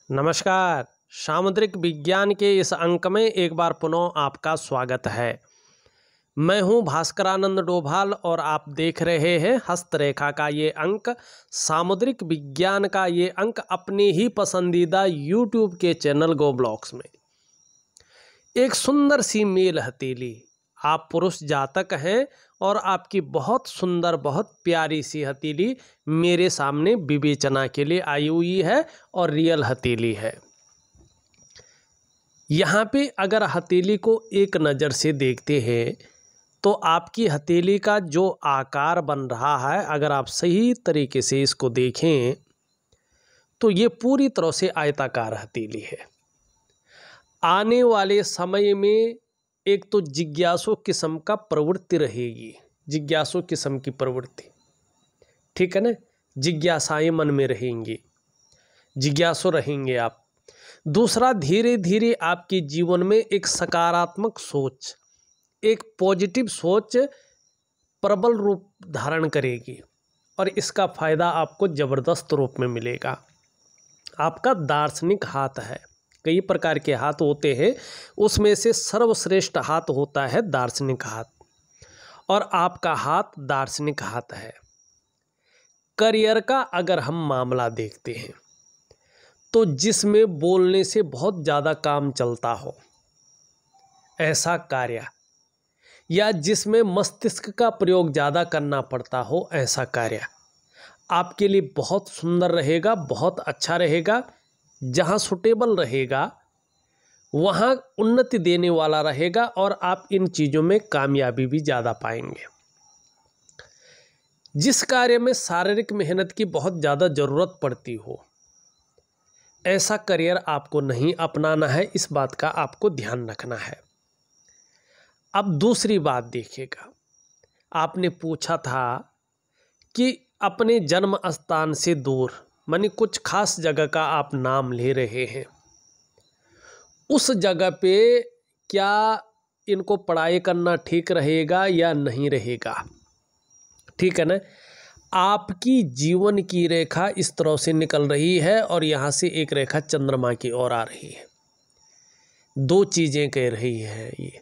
नमस्कार। सामुद्रिक विज्ञान के इस अंक में एक बार पुनः आपका स्वागत है। मैं हूं भास्करानंद डोभाल और आप देख रहे हैं हस्तरेखा का ये अंक। सामुद्रिक विज्ञान का ये अंक अपने ही पसंदीदा यूट्यूब के चैनल गो ब्लॉग्स में। एक सुंदर सी मेल हथेली, आप पुरुष जातक हैं और आपकी बहुत सुंदर बहुत प्यारी सी हथेली मेरे सामने विवेचना के लिए आई हुई है और रियल हथेली है। यहाँ पे अगर हथेली को एक नज़र से देखते हैं तो आपकी हथेली का जो आकार बन रहा है, अगर आप सही तरीके से इसको देखें तो ये पूरी तरह से आयताकार हथेली है। आने वाले समय में एक तो जिज्ञासु किस्म का प्रवृत्ति रहेगी, जिज्ञासु किस्म की प्रवृत्ति, ठीक है ना। जिज्ञासाएं मन में रहेंगी, जिज्ञासु रहेंगे आप। दूसरा, धीरे धीरे आपके जीवन में एक सकारात्मक सोच, एक पॉजिटिव सोच प्रबल रूप धारण करेगी और इसका फायदा आपको ज़बरदस्त रूप में मिलेगा। आपका दार्शनिक हाथ है, कई प्रकार के हाथ होते हैं, उसमें से सर्वश्रेष्ठ हाथ होता है दार्शनिक हाथ, और आपका हाथ दार्शनिक हाथ है। करियर का अगर हम मामला देखते हैं तो जिसमें बोलने से बहुत ज़्यादा काम चलता हो ऐसा कार्य, या जिसमें मस्तिष्क का प्रयोग ज़्यादा करना पड़ता हो ऐसा कार्य आपके लिए बहुत सुंदर रहेगा, बहुत अच्छा रहेगा। जहाँ सुटेबल रहेगा वहाँ उन्नति देने वाला रहेगा और आप इन चीज़ों में कामयाबी भी ज़्यादा पाएंगे। जिस कार्य में शारीरिक मेहनत की बहुत ज़्यादा ज़रूरत पड़ती हो ऐसा करियर आपको नहीं अपनाना है, इस बात का आपको ध्यान रखना है। अब दूसरी बात देखिएगा, आपने पूछा था कि अपने जन्म स्थान से दूर, मानी कुछ खास जगह का आप नाम ले रहे हैं, उस जगह पे क्या इनको पढ़ाई करना ठीक रहेगा या नहीं रहेगा, ठीक है ना। आपकी जीवन की रेखा इस तरह से निकल रही है और यहाँ से एक रेखा चंद्रमा की ओर आ रही है। दो चीज़ें कह रही है ये।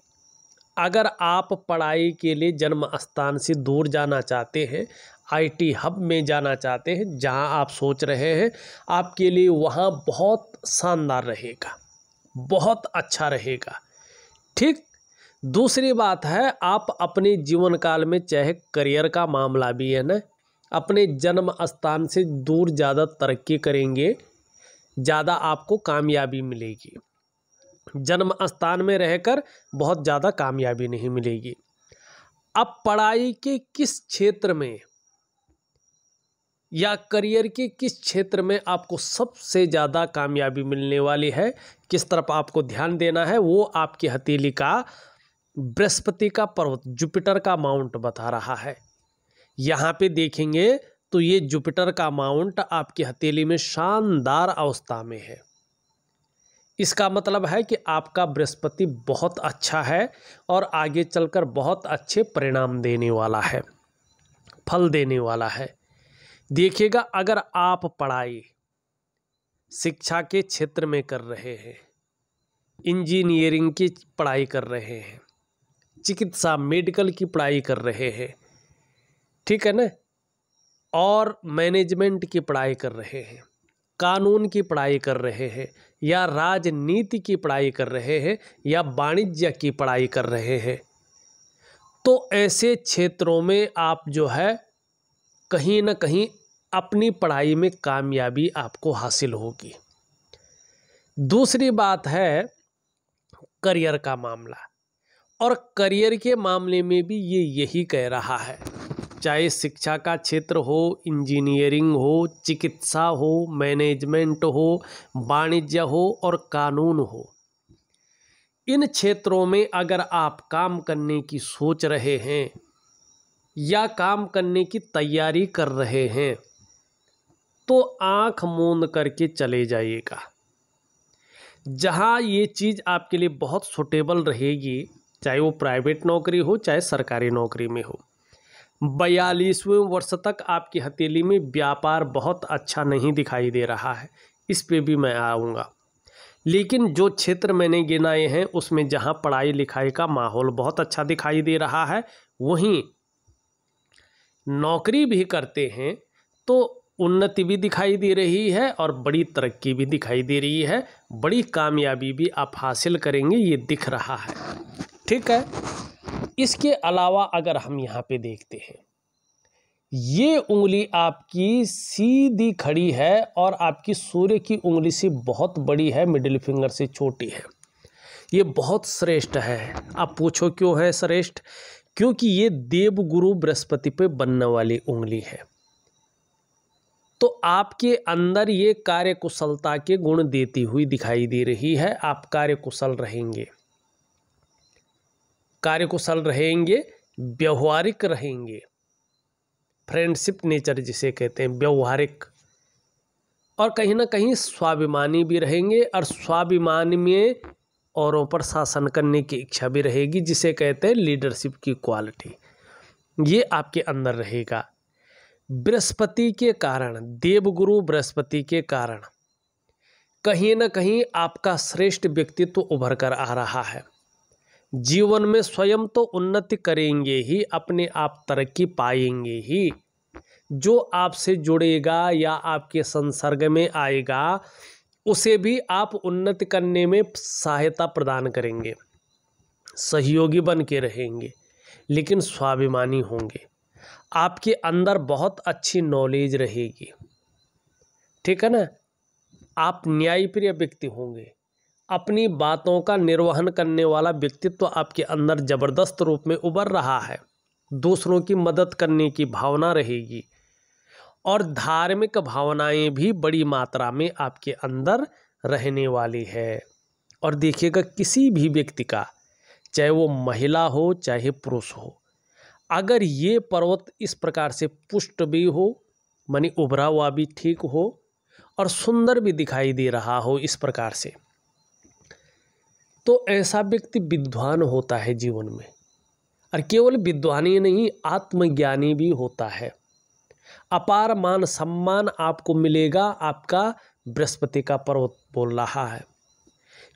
अगर आप पढ़ाई के लिए जन्म स्थान से दूर जाना चाहते हैं, आईटी हब में जाना चाहते हैं, जहां आप सोच रहे हैं, आपके लिए वहां बहुत शानदार रहेगा, बहुत अच्छा रहेगा, ठीक। दूसरी बात है, आप अपने जीवन काल में चाहे करियर का मामला भी है ना, अपने जन्म स्थान से दूर ज़्यादा तरक्की करेंगे, ज़्यादा आपको कामयाबी मिलेगी। जन्म स्थान में रहकर बहुत ज़्यादा कामयाबी नहीं मिलेगी। अब पढ़ाई के किस क्षेत्र में या करियर के किस क्षेत्र में आपको सबसे ज़्यादा कामयाबी मिलने वाली है, किस तरफ आपको ध्यान देना है, वो आपकी हथेली का बृहस्पति का पर्वत, जुपिटर का माउंट बता रहा है। यहाँ पे देखेंगे तो ये जुपिटर का माउंट आपकी हथेली में शानदार अवस्था में है। इसका मतलब है कि आपका बृहस्पति बहुत अच्छा है और आगे चलकर बहुत अच्छे परिणाम देने वाला है, फल देने वाला है। देखिएगा, अगर आप पढ़ाई शिक्षा के क्षेत्र में कर रहे हैं, इंजीनियरिंग की पढ़ाई कर रहे हैं, चिकित्सा मेडिकल की पढ़ाई कर रहे हैं, ठीक है ना, और मैनेजमेंट की पढ़ाई कर रहे हैं, कानून की पढ़ाई कर रहे हैं, या राजनीति की पढ़ाई कर रहे हैं, या वाणिज्य की पढ़ाई कर रहे हैं, तो ऐसे क्षेत्रों में आप जो है कहीं ना कहीं अपनी पढ़ाई में कामयाबी आपको हासिल होगी। दूसरी बात है करियर का मामला, और करियर के मामले में भी ये यही कह रहा है, चाहे शिक्षा का क्षेत्र हो, इंजीनियरिंग हो, चिकित्सा हो, मैनेजमेंट हो, वाणिज्य हो और कानून हो, इन क्षेत्रों में अगर आप काम करने की सोच रहे हैं या काम करने की तैयारी कर रहे हैं तो आंख मूंद करके चले जाइएगा। जहां ये चीज़ आपके लिए बहुत सूटेबल रहेगी, चाहे वो प्राइवेट नौकरी हो चाहे सरकारी नौकरी में हो। 42वें वर्ष तक आपकी हथेली में व्यापार बहुत अच्छा नहीं दिखाई दे रहा है। इस पे भी मैं आऊँगा। लेकिन जो क्षेत्र मैंने गिनाए हैं उसमें जहाँ पढ़ाई लिखाई का माहौल बहुत अच्छा दिखाई दे रहा है, वहीं नौकरी भी करते हैं तो उन्नति भी दिखाई दे रही है और बड़ी तरक्की भी दिखाई दे रही है, बड़ी कामयाबी भी आप हासिल करेंगे, ये दिख रहा है। ठीक है। इसके अलावा अगर हम यहाँ पे देखते हैं, ये उंगली आपकी सीधी खड़ी है और आपकी सूर्य की उंगली से बहुत बड़ी है, मिडिल फिंगर से छोटी है। ये बहुत श्रेष्ठ है। आप पूछो क्यों है श्रेष्ठ? क्योंकि ये देवगुरु बृहस्पति पे बनने वाली उंगली है। तो आपके अंदर ये कार्यकुशलता के गुण देती हुई दिखाई दे रही है। आप कार्यकुशल रहेंगे, कार्यकुशल रहेंगे, व्यवहारिक रहेंगे, फ्रेंडशिप नेचर जिसे कहते हैं, व्यवहारिक, और कहीं ना कहीं स्वाभिमानी भी रहेंगे। और स्वाभिमान में औरों पर शासन करने की इच्छा भी रहेगी, जिसे कहते हैं लीडरशिप की क्वालिटी, ये आपके अंदर रहेगा। बृहस्पति के कारण, देवगुरु बृहस्पति के कारण कहीं ना कहीं आपका श्रेष्ठ व्यक्तित्व उभर कर आ रहा है। जीवन में स्वयं तो उन्नति करेंगे ही, अपने आप तरक्की पाएंगे ही। जो आपसे जुड़ेगा या आपके संसर्ग में आएगा उसे भी आप उन्नति करने में सहायता प्रदान करेंगे, सहयोगी बन के रहेंगे, लेकिन स्वाभिमानी होंगे। आपके अंदर बहुत अच्छी नॉलेज रहेगी। ठीक है ना। आप न्यायप्रिय व्यक्ति होंगे। अपनी बातों का निर्वहन करने वाला व्यक्तित्व आपके अंदर जबरदस्त रूप में उभर रहा है। दूसरों की मदद करने की भावना रहेगी और धार्मिक भावनाएं भी बड़ी मात्रा में आपके अंदर रहने वाली है। और देखिएगा, किसी भी व्यक्ति का, चाहे वो महिला हो चाहे पुरुष हो, अगर ये पर्वत इस प्रकार से पुष्ट भी हो, मानी उभरा हुआ भी ठीक हो और सुंदर भी दिखाई दे रहा हो इस प्रकार से, तो ऐसा व्यक्ति विद्वान होता है जीवन में। और केवल विद्वान ही नहीं, आत्मज्ञानी भी होता है। अपार मान सम्मान आपको मिलेगा, आपका बृहस्पति का पर्वत बोल रहा है।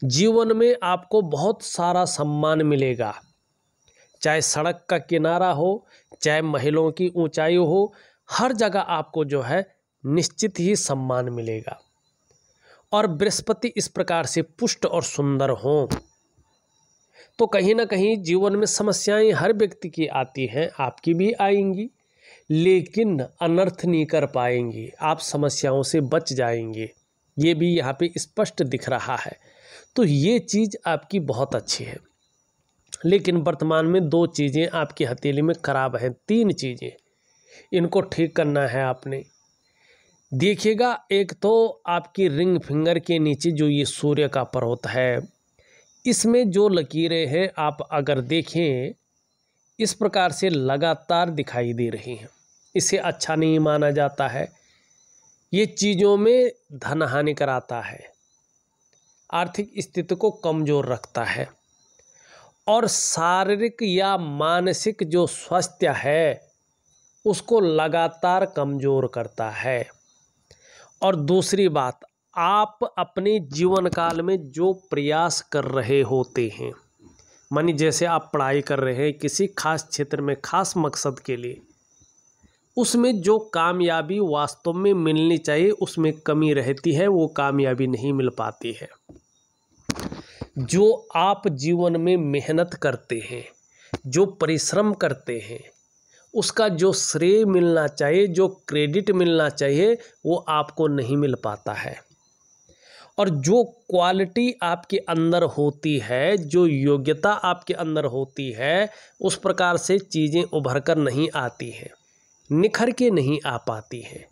जीवन में आपको बहुत सारा सम्मान मिलेगा, चाहे सड़क का किनारा हो, चाहे महलों की ऊंचाई हो, हर जगह आपको जो है निश्चित ही सम्मान मिलेगा। और बृहस्पति इस प्रकार से पुष्ट और सुंदर हों तो कहीं ना कहीं जीवन में समस्याएं हर व्यक्ति की आती हैं, आपकी भी आएंगी, लेकिन अनर्थ नहीं कर पाएंगी, आप समस्याओं से बच जाएंगे। ये भी यहाँ पे स्पष्ट दिख रहा है। तो ये चीज़ आपकी बहुत अच्छी है। लेकिन वर्तमान में दो चीज़ें आपकी हथेली में खराब हैं, तीन चीज़ें, इनको ठीक करना है आपने। देखिएगा, एक तो आपकी रिंग फिंगर के नीचे जो ये सूर्य का पर्वत है, इसमें जो लकीरें हैं आप अगर देखें इस प्रकार से लगातार दिखाई दे रही हैं, इसे अच्छा नहीं माना जाता है। ये चीज़ों में धन हानि कराता है, आर्थिक स्थिति को कमज़ोर रखता है और शारीरिक या मानसिक जो स्वास्थ्य है उसको लगातार कमज़ोर करता है। और दूसरी बात, आप अपने जीवन काल में जो प्रयास कर रहे होते हैं, मानी जैसे आप पढ़ाई कर रहे हैं किसी खास क्षेत्र में खास मकसद के लिए, उसमें जो कामयाबी वास्तव में मिलनी चाहिए उसमें कमी रहती है, वो कामयाबी नहीं मिल पाती है। जो आप जीवन में मेहनत करते हैं, जो परिश्रम करते हैं, उसका जो श्रेय मिलना चाहिए, जो क्रेडिट मिलना चाहिए, वो आपको नहीं मिल पाता है। और जो क्वालिटी आपके अंदर होती है, जो योग्यता आपके अंदर होती है, उस प्रकार से चीज़ें उभर कर नहीं आती हैं, निखर के नहीं आ पाती हैं।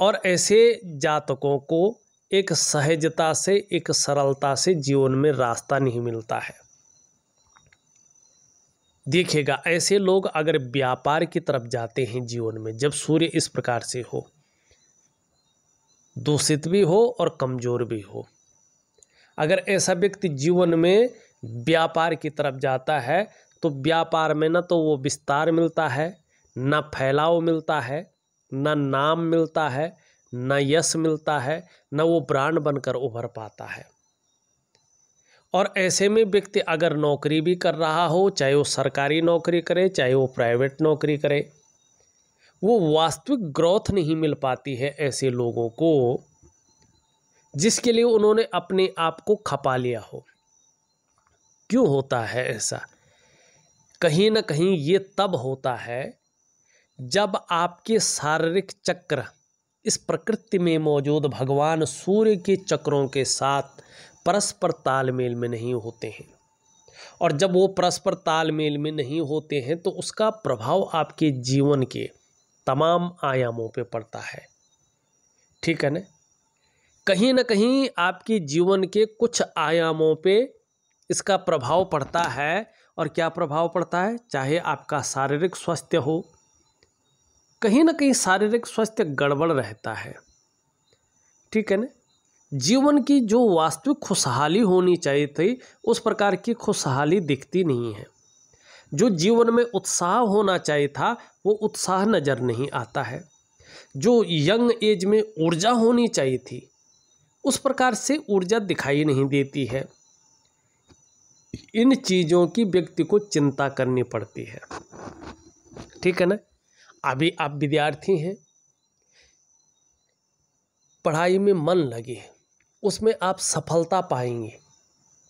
और ऐसे जातकों को एक सहजता से, एक सरलता से जीवन में रास्ता नहीं मिलता है। देखिएगा, ऐसे लोग अगर व्यापार की तरफ जाते हैं जीवन में, जब सूर्य इस प्रकार से हो, दूषित भी हो और कमज़ोर भी हो, अगर ऐसा व्यक्ति जीवन में व्यापार की तरफ जाता है तो व्यापार में न तो वो विस्तार मिलता है, न फैलाव मिलता है, न नाम मिलता है, न यश मिलता है, न वो ब्रांड बनकर उभर पाता है। और ऐसे में व्यक्ति अगर नौकरी भी कर रहा हो, चाहे वो सरकारी नौकरी करे चाहे वो प्राइवेट नौकरी करे, वो वास्तविक ग्रोथ नहीं मिल पाती है ऐसे लोगों को जिसके लिए उन्होंने अपने आप को खपा लिया हो। क्यों होता है ऐसा? कहीं ना कहीं ये तब होता है जब आपके शारीरिक चक्र इस प्रकृति में मौजूद भगवान सूर्य के चक्रों के साथ परस्पर तालमेल में नहीं होते हैं। और जब वो परस्पर तालमेल में नहीं होते हैं तो उसका प्रभाव आपके जीवन के तमाम आयामों पे पड़ता है। ठीक है ना कहीं आपके जीवन के कुछ आयामों पे इसका प्रभाव पड़ता है। और क्या प्रभाव पड़ता है? चाहे आपका शारीरिक स्वास्थ्य हो, कहीं ना कहीं शारीरिक स्वास्थ्य गड़बड़ रहता है। ठीक है ना, जीवन की जो वास्तविक खुशहाली होनी चाहिए थी उस प्रकार की खुशहाली दिखती नहीं है। जो जीवन में उत्साह होना चाहिए था वो उत्साह नज़र नहीं आता है। जो यंग एज में ऊर्जा होनी चाहिए थी उस प्रकार से ऊर्जा दिखाई नहीं देती है। इन चीज़ों की व्यक्ति को चिंता करनी पड़ती है। ठीक है ना, अभी आप विद्यार्थी हैं, पढ़ाई में मन लगे, उसमें आप सफलता पाएंगे,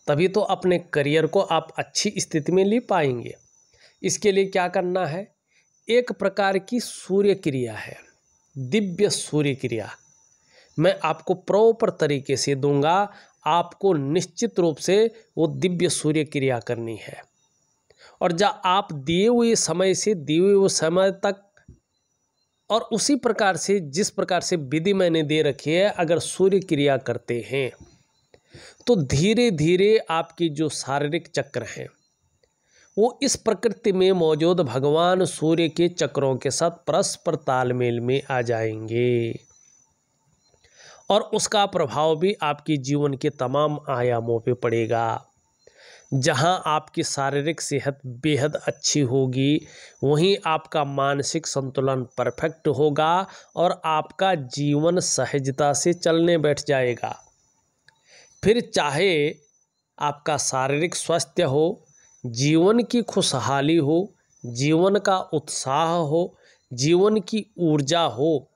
तभी तो अपने करियर को आप अच्छी स्थिति में ले पाएंगे। इसके लिए क्या करना है? एक प्रकार की सूर्य क्रिया है, दिव्य सूर्य क्रिया। मैं आपको प्रॉपर तरीके से दूंगा, आपको निश्चित रूप से वो दिव्य सूर्य क्रिया करनी है। और जब आप दिए हुए समय से दिए हुए समय तक और उसी प्रकार से जिस प्रकार से विधि मैंने दे रखी है अगर सूर्य क्रिया करते हैं तो धीरे धीरे आपकी जो शारीरिक चक्र हैं वो इस प्रकृति में मौजूद भगवान सूर्य के चक्रों के साथ परस्पर तालमेल में आ जाएंगे। और उसका प्रभाव भी आपके जीवन के तमाम आयामों पे पड़ेगा। जहां आपकी शारीरिक सेहत बेहद अच्छी होगी वहीं आपका मानसिक संतुलन परफेक्ट होगा और आपका जीवन सहजता से चलने बैठ जाएगा। फिर चाहे आपका शारीरिक स्वास्थ्य हो, जीवन की खुशहाली हो, जीवन का उत्साह हो, जीवन की ऊर्जा हो,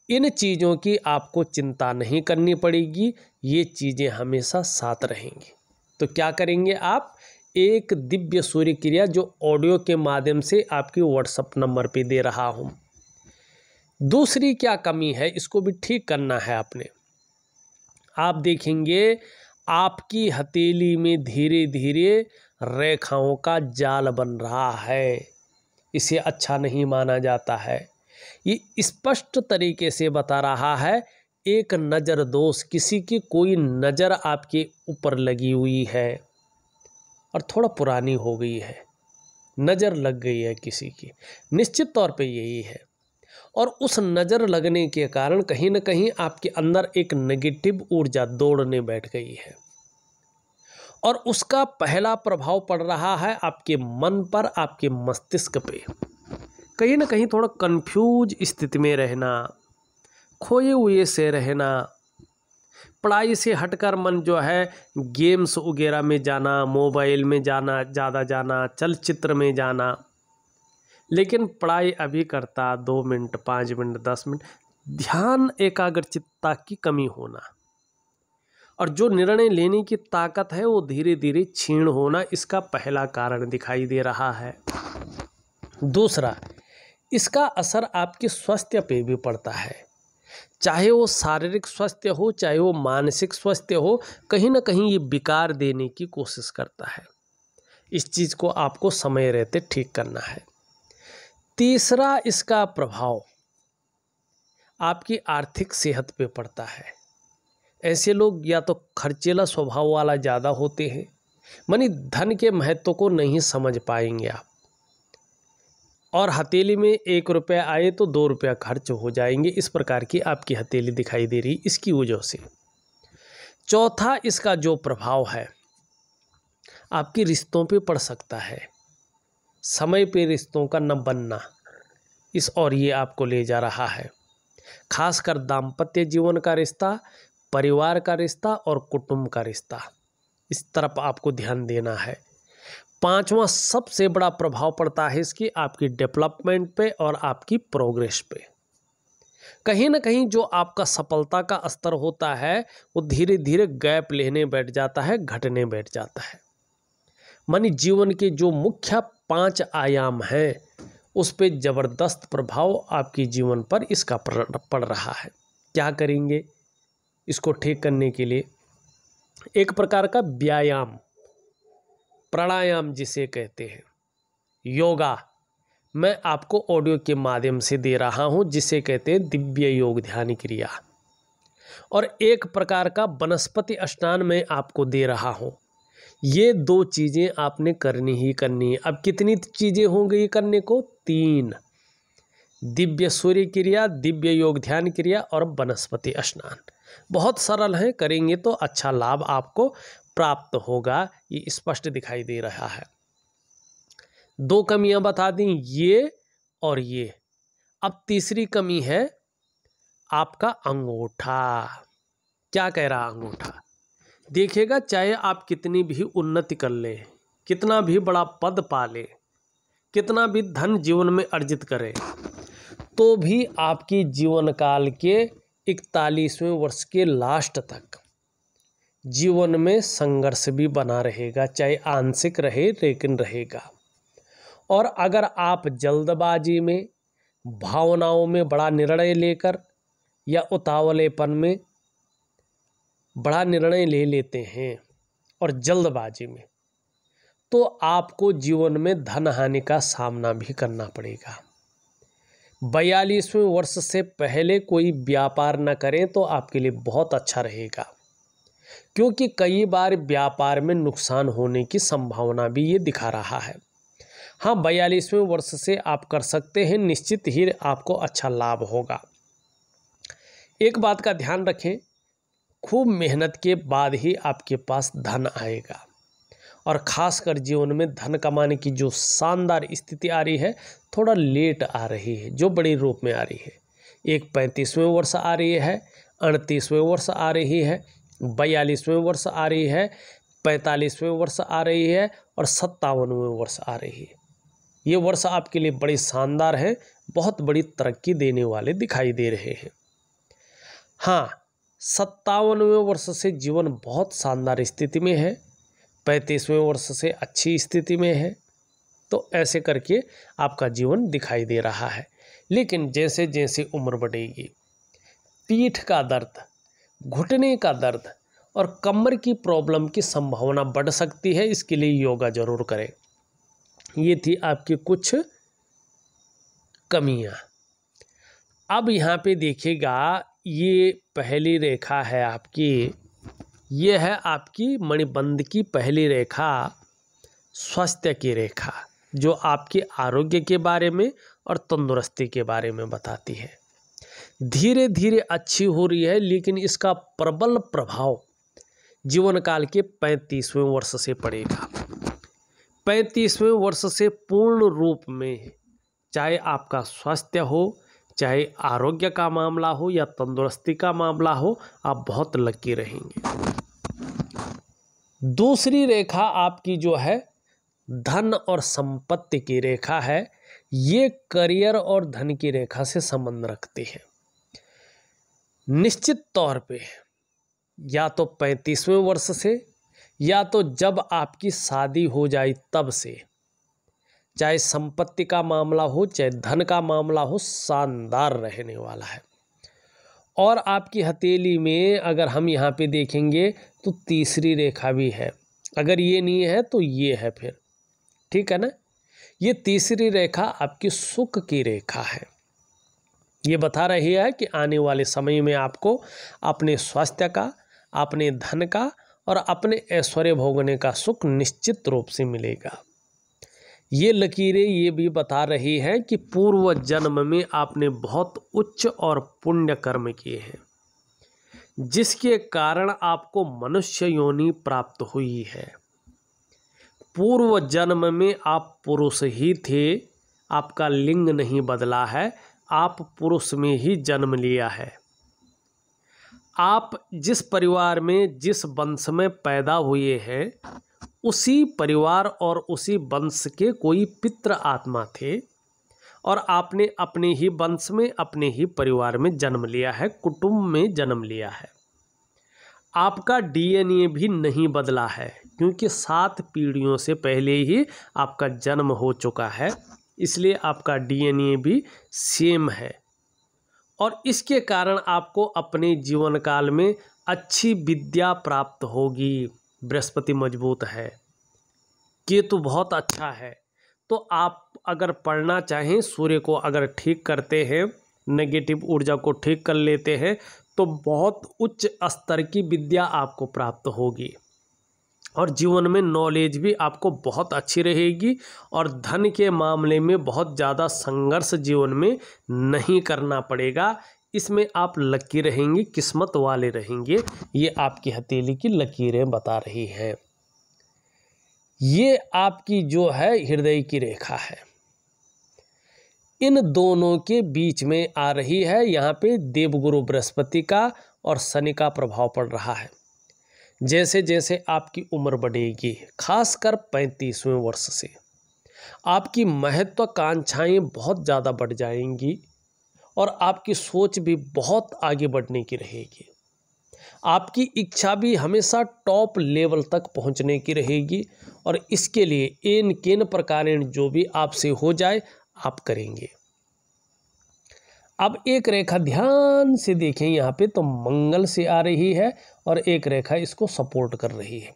इन चीज़ों की आपको चिंता नहीं करनी पड़ेगी। ये चीज़ें हमेशा साथ रहेंगी। तो क्या करेंगे आप? एक दिव्य सूर्य क्रिया जो ऑडियो के माध्यम से आपके व्हाट्सएप नंबर पे दे रहा हूँ। दूसरी क्या कमी है इसको भी ठीक करना है आपने। आप देखेंगे आपकी हथेली में धीरे धीरे रेखाओं का जाल बन रहा है। इसे अच्छा नहीं माना जाता है। ये स्पष्ट तरीके से बता रहा है एक नज़र दोष, किसी की कोई नज़र आपके ऊपर लगी हुई है और थोड़ा पुरानी हो गई है, नज़र लग गई है किसी की, निश्चित तौर पे यही है। और उस नज़र लगने के कारण कहीं ना कहीं आपके अंदर एक नेगेटिव ऊर्जा दौड़ने बैठ गई है और उसका पहला प्रभाव पड़ रहा है आपके मन पर, आपके मस्तिष्क पे। कहीं ना कहीं थोड़ा कंफ्यूज स्थिति में रहना, खोए हुए से रहना, पढ़ाई से हटकर मन जो है गेम्स वगैरह में जाना, मोबाइल में जाना, ज़्यादा जाना, चलचित्र में जाना, लेकिन पढ़ाई अभी करता 2 मिनट 5 मिनट 10 मिनट, ध्यान एकाग्रचित्ता की कमी होना और जो निर्णय लेने की ताकत है वो धीरे धीरे क्षीण होना, इसका पहला कारण दिखाई दे रहा है। दूसरा, इसका असर आपके स्वास्थ्य पे भी पड़ता है, चाहे वो शारीरिक स्वास्थ्य हो चाहे वो मानसिक स्वास्थ्य हो, कहीं ना कहीं ये विकार देने की कोशिश करता है। इस चीज़ को आपको समय रहते ठीक करना है। तीसरा, इसका प्रभाव आपकी आर्थिक सेहत पे पड़ता है। ऐसे लोग या तो खर्चीला स्वभाव वाला ज़्यादा होते हैं, मानी धन के महत्व को नहीं समझ पाएंगे आप, और हथेली में 1 रुपया आए तो 2 रुपया खर्च हो जाएंगे। इस प्रकार की आपकी हथेली दिखाई दे रही इसकी वजह से। चौथा, इसका जो प्रभाव है आपके रिश्तों पे पड़ सकता है। समय पे रिश्तों का न बनना इस और ये आपको ले जा रहा है। खासकर दाम्पत्य जीवन का रिश्ता, परिवार का रिश्ता और कुटुंब का रिश्ता, इस तरफ आपको ध्यान देना है। पांचवा सबसे बड़ा प्रभाव पड़ता है इसकी आपकी डेवलपमेंट पे और आपकी प्रोग्रेस पे। कहीं ना कहीं जो आपका सफलता का स्तर होता है वो धीरे धीरे गैप लेने बैठ जाता है, घटने बैठ जाता है। मानी जीवन के जो मुख्य 5 आयाम हैं उस पे जबरदस्त प्रभाव आपके जीवन पर इसका पड़ रहा है। क्या करेंगे इसको ठीक करने के लिए? एक प्रकार का व्यायाम, प्राणायाम जिसे कहते हैं, योगा, मैं आपको ऑडियो के माध्यम से दे रहा हूं, जिसे कहते हैं दिव्य योग ध्यान क्रिया। और एक प्रकार का वनस्पति स्नान मैं आपको दे रहा हूं। ये 2 चीज़ें आपने करनी ही करनी है। अब कितनी चीज़ें होंगी करने को? 3। दिव्य सूर्य क्रिया, दिव्य योग ध्यान क्रिया और वनस्पति स्नान। बहुत सरल है, करेंगे तो अच्छा लाभ आपको प्राप्त होगा, ये स्पष्ट दिखाई दे रहा है। 2 कमियां बता दी, ये और ये। अब तीसरी कमी है आपका अंगूठा। क्या कह रहा अंगूठा? देखिएगा, चाहे आप कितनी भी उन्नति कर ले, कितना भी बड़ा पद पा ले, कितना भी धन जीवन में अर्जित करें, तो भी आपकी जीवन काल के 41वें वर्ष के लास्ट तक जीवन में संघर्ष भी बना रहेगा, चाहे आंशिक रहे लेकिन रहेगा। और अगर आप जल्दबाजी में, भावनाओं में बड़ा निर्णय लेकर या उतावलेपन में बड़ा निर्णय ले लेते हैं और जल्दबाजी में, तो आपको जीवन में धन हानि का सामना भी करना पड़ेगा। 42वें वर्ष से पहले कोई व्यापार न करें तो आपके लिए बहुत अच्छा रहेगा, क्योंकि कई बार व्यापार में नुकसान होने की संभावना भी ये दिखा रहा है। हाँ, 42वें वर्ष से आप कर सकते हैं, निश्चित ही आपको अच्छा लाभ होगा। एक बात का ध्यान रखें, खूब मेहनत के बाद ही आपके पास धन आएगा। और ख़ासकर जीवन में धन कमाने की जो शानदार स्थिति आ रही है, थोड़ा लेट आ रही है, जो बड़े रूप में आ रही है। एक 35वें वर्ष आ रही है, 38वें वर्ष आ रही है, 42वें वर्ष आ रही है, 45वें वर्ष आ रही है और 57वें वर्ष आ रही है। ये वर्ष आपके लिए बड़े शानदार हैं, बहुत बड़ी तरक्की देने वाले दिखाई दे रहे हैं। हाँ, 57वें वर्ष से जीवन बहुत शानदार स्थिति में है, 35वें वर्ष से अच्छी स्थिति में है। तो ऐसे करके आपका जीवन दिखाई दे रहा है। लेकिन जैसे जैसे उम्र बढ़ेगी, पीठ का दर्द, घुटने का दर्द और कमर की प्रॉब्लम की संभावना बढ़ सकती है। इसके लिए योगा जरूर करें। ये थी आपकी कुछ कमियां। अब यहाँ पे देखिएगा, ये पहली रेखा है आपकी, ये है आपकी मणिबंध की पहली रेखा, स्वास्थ्य की रेखा, जो आपके आरोग्य के बारे में और तंदुरुस्ती के बारे में बताती है। धीरे धीरे अच्छी हो रही है, लेकिन इसका प्रबल प्रभाव जीवन काल के 35वें वर्ष से पड़ेगा। 35वें वर्ष से पूर्ण रूप में, चाहे आपका स्वास्थ्य हो, चाहे आरोग्य का मामला हो या तंदुरुस्ती का मामला हो, आप बहुत लकी रहेंगे। दूसरी रेखा आपकी जो है धन और संपत्ति की रेखा है। ये करियर और धन की रेखा से संबंध रखती है। निश्चित तौर पे या तो 35वें वर्ष से या तो जब आपकी शादी हो जाए तब से, चाहे संपत्ति का मामला हो चाहे धन का मामला हो, शानदार रहने वाला है। और आपकी हथेली में अगर हम यहाँ पे देखेंगे तो तीसरी रेखा भी है। अगर ये नहीं है तो ये है, फिर ठीक है ना। ये तीसरी रेखा आपकी सुख की रेखा है। ये बता रही है कि आने वाले समय में आपको अपने स्वास्थ्य का, अपने धन का और अपने ऐश्वर्य भोगने का सुख निश्चित रूप से मिलेगा। ये लकीरें ये भी बता रही हैं कि पूर्व जन्म में आपने बहुत उच्च और पुण्य कर्म किए हैं, जिसके कारण आपको मनुष्य योनि प्राप्त हुई है। पूर्व जन्म में आप पुरुष ही थे, आपका लिंग नहीं बदला है, आप पुरुष में ही जन्म लिया है। आप जिस परिवार में, जिस वंश में पैदा हुए हैं, उसी परिवार और उसी वंश के कोई पितृ आत्मा थे और आपने अपने ही वंश में, अपने ही परिवार में जन्म लिया है, कुटुंब में जन्म लिया है। आपका डीएनए भी नहीं बदला है, क्योंकि 7 पीढ़ियों से पहले ही आपका जन्म हो चुका है, इसलिए आपका डीएनए भी सेम है। और इसके कारण आपको अपने जीवन काल में अच्छी विद्या प्राप्त होगी। बृहस्पति मजबूत है, केतु बहुत अच्छा है। तो आप अगर पढ़ना चाहें, सूर्य को अगर ठीक करते हैं, नेगेटिव ऊर्जा को ठीक कर लेते हैं, तो बहुत उच्च स्तर की विद्या आपको प्राप्त होगी और जीवन में नॉलेज भी आपको बहुत अच्छी रहेगी और धन के मामले में बहुत ज़्यादा संघर्ष जीवन में नहीं करना पड़ेगा। इसमें आप लकी रहेंगे, किस्मत वाले रहेंगे। ये आपकी हथेली की लकीरें बता रही हैं। ये आपकी जो है हृदय की रेखा है, इन दोनों के बीच में आ रही है। यहाँ पे देवगुरु बृहस्पति का और शनि का प्रभाव पड़ रहा है। जैसे जैसे आपकी उम्र बढ़ेगी, खासकर 35वें वर्ष से, आपकी महत्वाकांक्षाएं बहुत ज़्यादा बढ़ जाएंगी और आपकी सोच भी बहुत आगे बढ़ने की रहेगी। आपकी इच्छा भी हमेशा टॉप लेवल तक पहुंचने की रहेगी और इसके लिए इन किन प्रकार जो भी आपसे हो जाए आप करेंगे। अब एक रेखा ध्यान से देखें, यहाँ पे तो मंगल से आ रही है और एक रेखा इसको सपोर्ट कर रही है,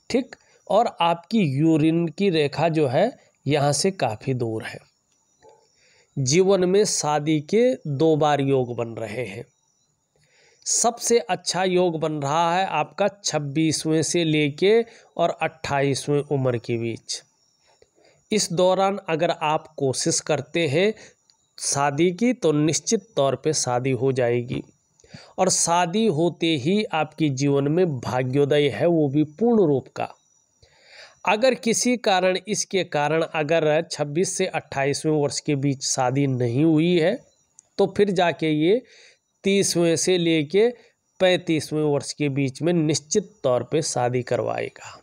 ठीक। और आपकी यूरिन की रेखा जो है यहाँ से काफ़ी दूर है। जीवन में शादी के 2 बार योग बन रहे हैं। सबसे अच्छा योग बन रहा है आपका 26वें से लेके और 28वें उम्र के बीच। इस दौरान अगर आप कोशिश करते हैं शादी की, तो निश्चित तौर पे शादी हो जाएगी और शादी होते ही आपके जीवन में भाग्योदय है, वो भी पूर्ण रूप का। अगर किसी कारण, इसके कारण अगर 26 से 28वें वर्ष के बीच शादी नहीं हुई है, तो फिर जाके ये 30वें से लेके 35वें वर्ष के बीच में निश्चित तौर पे शादी करवाएगा,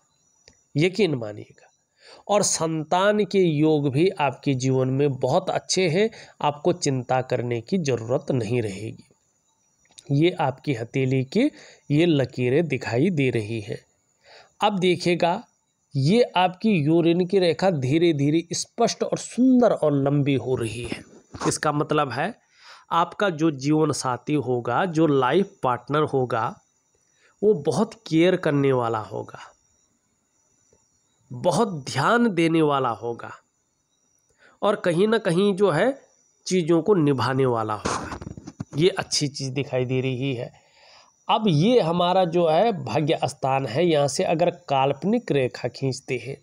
यकीन मानिएगा। और संतान के योग भी आपके जीवन में बहुत अच्छे हैं, आपको चिंता करने की ज़रूरत नहीं रहेगी। ये आपकी हथेली की ये लकीरें दिखाई दे रही हैं। अब देखिएगा, ये आपकी यूरिन की रेखा धीरे धीरे स्पष्ट और सुंदर और लंबी हो रही है। इसका मतलब है आपका जो जीवन साथी होगा, जो लाइफ पार्टनर होगा, वो बहुत केयर करने वाला होगा, बहुत ध्यान देने वाला होगा और कहीं ना कहीं जो है चीज़ों को निभाने वाला होगा। ये अच्छी चीज़ दिखाई दे रही है। अब ये हमारा जो है भाग्य स्थान है, यहाँ से अगर काल्पनिक रेखा खींचते हैं,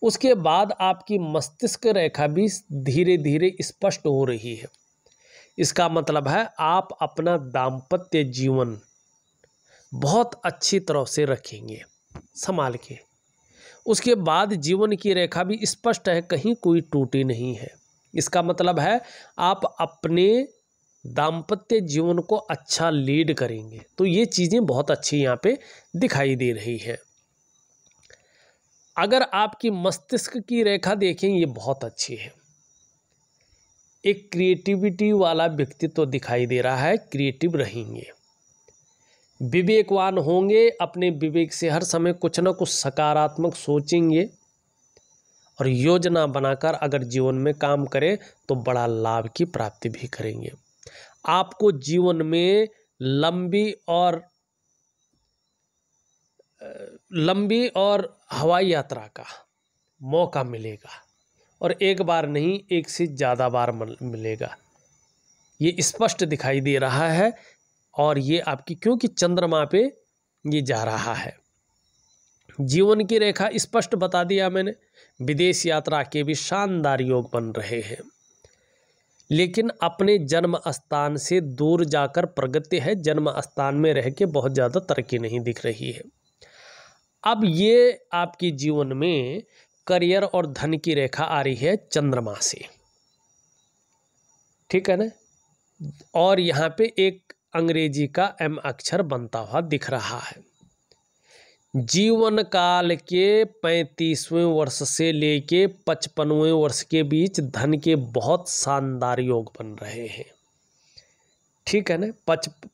उसके बाद आपकी मस्तिष्क रेखा भी धीरे धीरे स्पष्ट हो रही है। इसका मतलब है आप अपना दाम्पत्य जीवन बहुत अच्छी तरह से रखेंगे संभाल के। उसके बाद जीवन की रेखा भी स्पष्ट है, कहीं कोई टूटी नहीं है। इसका मतलब है आप अपने दाम्पत्य जीवन को अच्छा लीड करेंगे। तो ये चीज़ें बहुत अच्छी यहाँ पे दिखाई दे रही है। अगर आपकी मस्तिष्क की रेखा देखें, ये बहुत अच्छी है। एक क्रिएटिविटी वाला व्यक्तित्व दिखाई दे रहा है, क्रिएटिव रहेंगे, विवेकवान होंगे, अपने विवेक से हर समय कुछ न कुछ सकारात्मक सोचेंगे और योजना बनाकर अगर जीवन में काम करें तो बड़ा लाभ की प्राप्ति भी करेंगे। आपको जीवन में लंबी और हवाई यात्रा का मौका मिलेगा और एक बार नहीं, एक से ज़्यादा बार मिलेगा। ये स्पष्ट दिखाई दे रहा है और ये आपकी, क्योंकि चंद्रमा पे ये जा रहा है। जीवन की रेखा स्पष्ट बता दिया मैंने। विदेश यात्रा के भी शानदार योग बन रहे हैं, लेकिन अपने जन्म स्थान से दूर जाकर प्रगति है, जन्म स्थान में रह के बहुत ज़्यादा तरक्की नहीं दिख रही है। अब ये आपके जीवन में करियर और धन की रेखा आ रही है चंद्रमा से। ठीक है ना। और यहाँ पे एक अंग्रेजी का एम अक्षर बनता हुआ दिख रहा है। जीवन काल के 35वें वर्ष से लेके 55वें वर्ष के बीच धन के बहुत शानदार योग बन रहे हैं। ठीक है ना,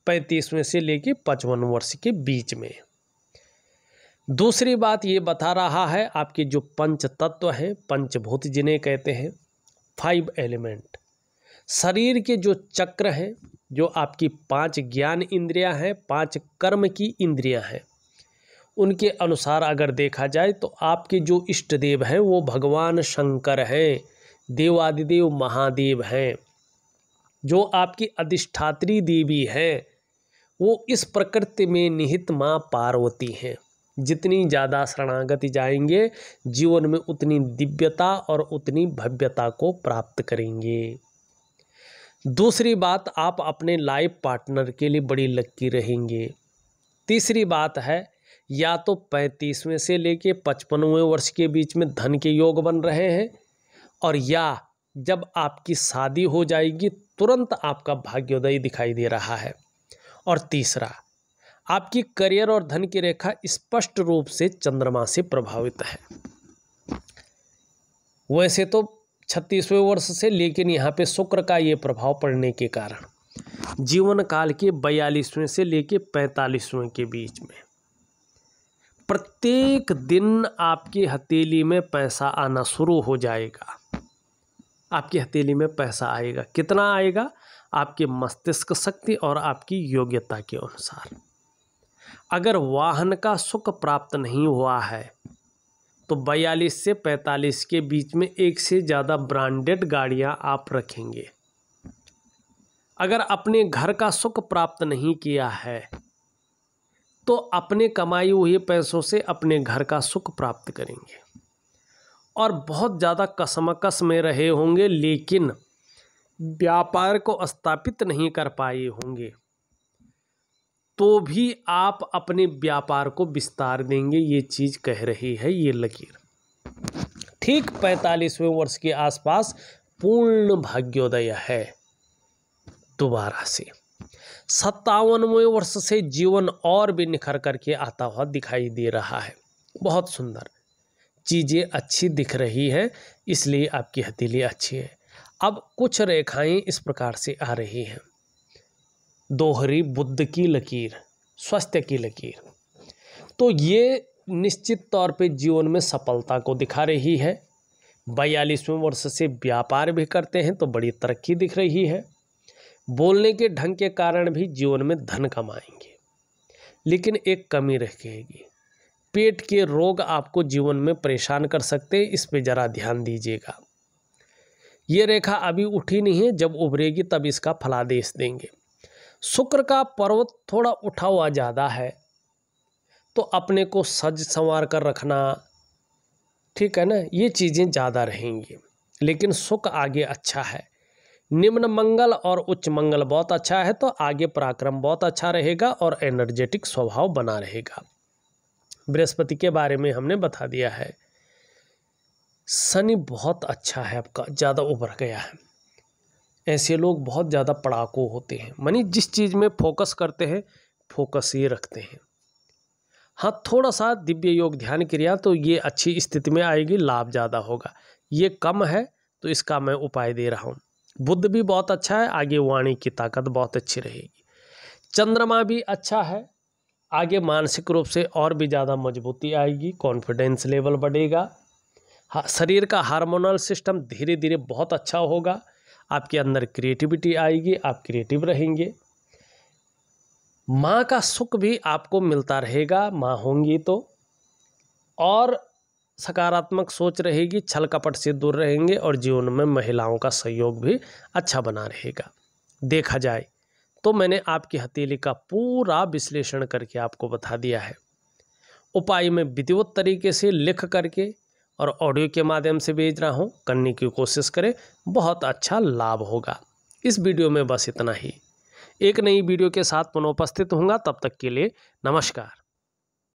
35वें से लेके 55 वर्ष के बीच में। दूसरी बात ये बता रहा है आपके जो पंच तत्व हैं, पंचभूत जिन्हें कहते हैं, 5 एलिमेंट, शरीर के जो चक्र हैं, जो आपकी 5 ज्ञान इंद्रियां हैं, 5 कर्म की इंद्रियां हैं, उनके अनुसार अगर देखा जाए तो आपके जो इष्ट देव हैं वो भगवान शंकर हैं, देवादिदेव महादेव हैं। जो आपकी अधिष्ठात्री देवी हैं वो इस प्रकृति में निहित माँ पार्वती हैं। जितनी ज़्यादा शरणागति जाएंगे जीवन में उतनी दिव्यता और उतनी भव्यता को प्राप्त करेंगे। दूसरी बात, आप अपने लाइफ पार्टनर के लिए बड़ी लक्की रहेंगे। तीसरी बात है, या तो 35वें से लेके 55वें वर्ष के बीच में धन के योग बन रहे हैं, और या जब आपकी शादी हो जाएगी तुरंत आपका भाग्योदय दिखाई दे रहा है। और तीसरा, आपकी करियर और धन की रेखा स्पष्ट रूप से चंद्रमा से प्रभावित है। वैसे तो 36वें वर्ष से, लेकिन यहाँ पे शुक्र का ये प्रभाव पड़ने के कारण जीवन काल के 42वें से लेके 45वें के बीच में प्रत्येक दिन आपकी हथेली में पैसा आना शुरू हो जाएगा। आपकी हथेली में पैसा आएगा। कितना आएगा? आपके मस्तिष्क शक्ति और आपकी योग्यता के अनुसार। अगर वाहन का सुख प्राप्त नहीं हुआ है तो 42 से 45 के बीच में एक से ज़्यादा ब्रांडेड गाड़ियां आप रखेंगे। अगर अपने घर का सुख प्राप्त नहीं किया है तो अपने कमाई हुए पैसों से अपने घर का सुख प्राप्त करेंगे। और बहुत ज़्यादा कसमकस में रहे होंगे लेकिन व्यापार को स्थापित नहीं कर पाए होंगे तो भी आप अपने व्यापार को विस्तार देंगे। ये चीज़ कह रही है ये लकीर। ठीक 45वें वर्ष के आसपास पूर्ण भाग्योदय है दोबारा से। 57वें वर्ष से जीवन और भी निखर करके आता हुआ दिखाई दे रहा है। बहुत सुंदर चीज़ें अच्छी दिख रही है, इसलिए आपकी हथेली अच्छी है। अब कुछ रेखाएं इस प्रकार से आ रही हैं। दोहरी बुद्ध की लकीर, स्वास्थ्य की लकीर, तो ये निश्चित तौर पे जीवन में सफलता को दिखा रही है। 42वें वर्ष से व्यापार भी करते हैं तो बड़ी तरक्की दिख रही है। बोलने के ढंग के कारण भी जीवन में धन कमाएंगे, लेकिन एक कमी रहेगी, पेट के रोग आपको जीवन में परेशान कर सकते हैं। इस पे ज़रा ध्यान दीजिएगा। ये रेखा अभी उठी नहीं है, जब उभरेगी तब इसका फलादेश देंगे। शुक्र का पर्वत थोड़ा उठा हुआ ज़्यादा है तो अपने को सज संवार कर रखना, ठीक है ना, ये चीज़ें ज़्यादा रहेंगी। लेकिन सुख आगे अच्छा है। निम्न मंगल और उच्च मंगल बहुत अच्छा है तो आगे पराक्रम बहुत अच्छा रहेगा और एनर्जेटिक स्वभाव बना रहेगा। बृहस्पति के बारे में हमने बता दिया है। शनि बहुत अच्छा है आपका, ज़्यादा उभर गया है। ऐसे लोग बहुत ज़्यादा पढ़ाकू होते हैं, मानी जिस चीज़ में फोकस करते हैं फोकस ये रखते हैं। हाँ, थोड़ा सा दिव्य योग ध्यान क्रिया तो ये अच्छी स्थिति में आएगी, लाभ ज़्यादा होगा। ये कम है तो इसका मैं उपाय दे रहा हूँ। बुध भी बहुत अच्छा है, आगे वाणी की ताकत बहुत अच्छी रहेगी। चंद्रमा भी अच्छा है, आगे मानसिक रूप से और भी ज़्यादा मजबूती आएगी, कॉन्फिडेंस लेवल बढ़ेगा। हाँ, शरीर का हार्मोनल सिस्टम धीरे धीरे बहुत अच्छा होगा। आपके अंदर क्रिएटिविटी आएगी, आप क्रिएटिव रहेंगे। माँ का सुख भी आपको मिलता रहेगा, माँ होंगी तो। और सकारात्मक सोच रहेगी, छल कपट से दूर रहेंगे और जीवन में महिलाओं का सहयोग भी अच्छा बना रहेगा। देखा जाए तो मैंने आपकी हथेली का पूरा विश्लेषण करके आपको बता दिया है। उपाय में विधिवत तरीके से लिख करके और ऑडियो के माध्यम से भेज रहा हूँ, करने की कोशिश करें, बहुत अच्छा लाभ होगा। इस वीडियो में बस इतना ही। एक नई वीडियो के साथ पुनः उपस्थित होऊंगा, तब तक के लिए नमस्कार।